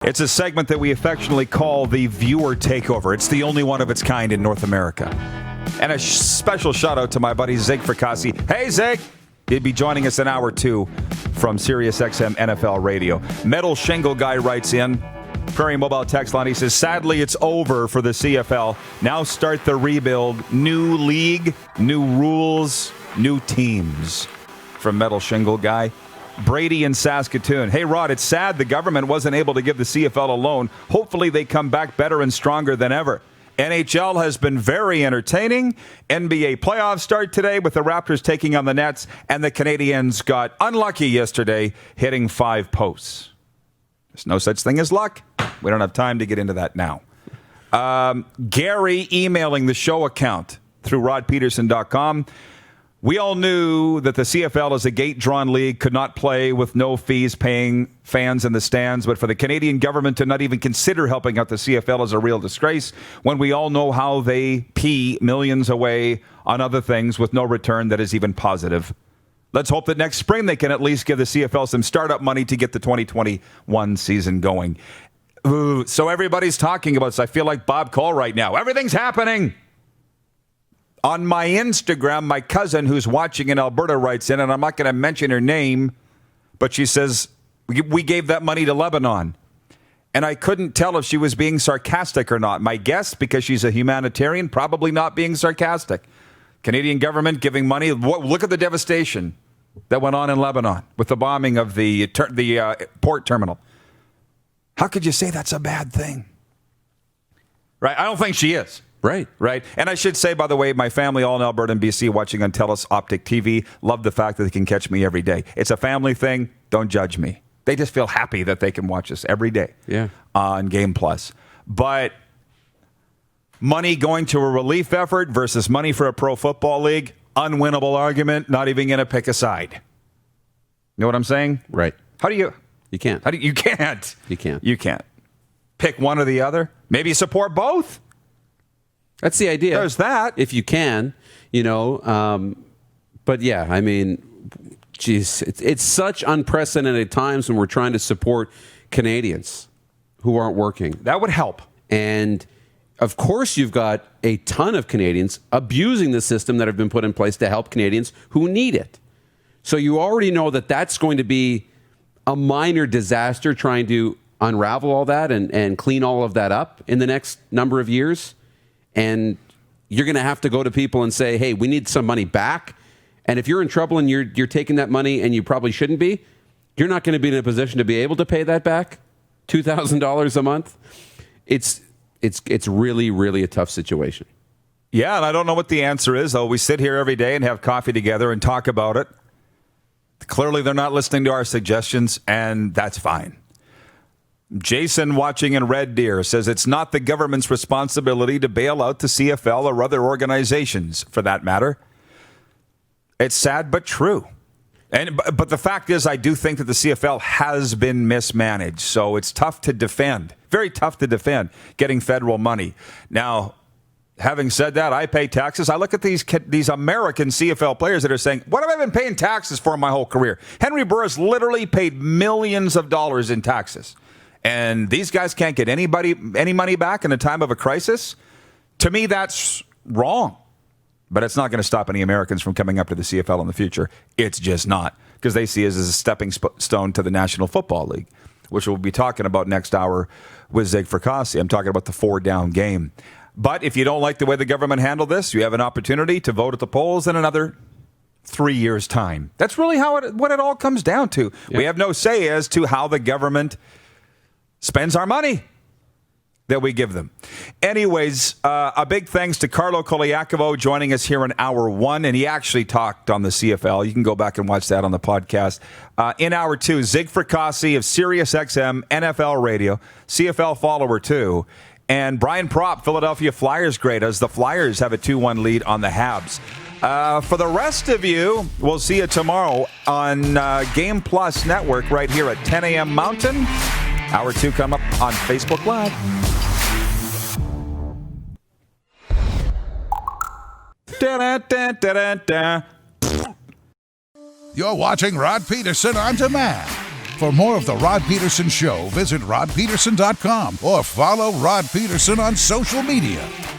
It's a segment that we affectionately call the Viewer Takeover. It's the only one of its kind in North America. And a special shout out to my buddy Zig Fracassi. Hey, Zig! He'll be joining us in hour 2 from SiriusXM NFL Radio. Metal Shingle Guy writes in, Prairie Mobile text line, he says, sadly, it's over for the CFL. Now start the rebuild. New league, new rules, new teams. From Metal Shingle Guy. Brady in Saskatoon. Hey, Rod, it's sad the government wasn't able to give the CFL a loan. Hopefully they come back better and stronger than ever. NHL has been very entertaining. NBA playoffs start today with the Raptors taking on the Nets, and the Canadiens got unlucky yesterday, hitting 5 posts. There's no such thing as luck. We don't have time to get into that now. Gary emailing the show account through rodpeterson.com. We all knew that the CFL is a gate-drawn league, could not play with no fees paying fans in the stands. But for the Canadian government to not even consider helping out the CFL is a real disgrace when we all know how they pee millions away on other things with no return that is even positive. Let's hope that next spring they can at least give the CFL some startup money to get the 2021 season going. Ooh, so everybody's talking about this. I feel like Bob Cole right now. Everything's happening. On my Instagram, my cousin who's watching in Alberta writes in, and I'm not going to mention her name, but she says, we gave that money to Lebanon. And I couldn't tell if she was being sarcastic or not. My guess, because she's a humanitarian, probably not being sarcastic. Canadian government giving money. Look at the devastation that went on in Lebanon with the bombing of the port terminal. How could you say that's a bad thing? Right? I don't think she is. Right. And I should say, by the way, my family all in Alberta and BC watching on TELUS Optic TV love the fact that they can catch me every day. It's a family thing. Don't judge me. They just feel happy that they can watch us every day on Game Plus. But money going to a relief effort versus money for a pro football league, unwinnable argument, not even going to pick a side. You know what I'm saying? Right. How do you... You can't. You can't. You can't. You can't. Pick one or the other. Maybe support both. That's the idea. There's that. If you can, but yeah, I mean, geez, it's such unprecedented times when we're trying to support Canadians who aren't working. That would help. And of course, you've got a ton of Canadians abusing the system that have been put in place to help Canadians who need it. So you already know that that's going to be a minor disaster trying to unravel all that and clean all of that up in the next number of years. And you're going to have to go to people and say, hey, we need some money back. And if you're in trouble and you're taking that money and you probably shouldn't be, you're not going to be in a position to be able to pay that back, $2,000 a month. It's really, really a tough situation. Yeah, and I don't know what the answer is, though. We sit here every day and have coffee together and talk about it. Clearly, they're not listening to our suggestions, and that's fine. Jason watching in Red Deer says it's not the government's responsibility to bail out the CFL or other organizations, for that matter. It's sad but true. But the fact is, I do think that the CFL has been mismanaged, so it's tough to defend, very tough to defend getting federal money. Now, having said that, I pay taxes. I look at these American CFL players that are saying, what have I been paying taxes for my whole career? Henry Burris literally paid millions of dollars in taxes. And these guys can't get any money back in a time of a crisis? To me, that's wrong. But it's not going to stop any Americans from coming up to the CFL in the future. It's just not. Because they see it as a stepping stone to the National Football League, which we'll be talking about next hour with Zig Fracassi. I'm talking about the 4-down game. But if you don't like the way the government handled this, you have an opportunity to vote at the polls in another 3 years' time. That's really what it all comes down to. Yep. We have no say as to how the government spends our money that we give them. Anyways, a big thanks to Carlo Koliakovo joining us here in hour 1, and he actually talked on the CFL. You can go back and watch that on the podcast. In hour 2, Zig Fracassi of SiriusXM NFL Radio, CFL follower too, and Brian Propp, Philadelphia Flyers great, as the Flyers have a 2-1 lead on the Habs. For the rest of you, we'll see you tomorrow on Game Plus Network right here at 10 a.m. Mountain. Hour 2 come up on Facebook Live. You're watching Rod Pedersen On Demand. For more of The Rod Pedersen Show, visit rodpedersen.com or follow Rod Pedersen on social media.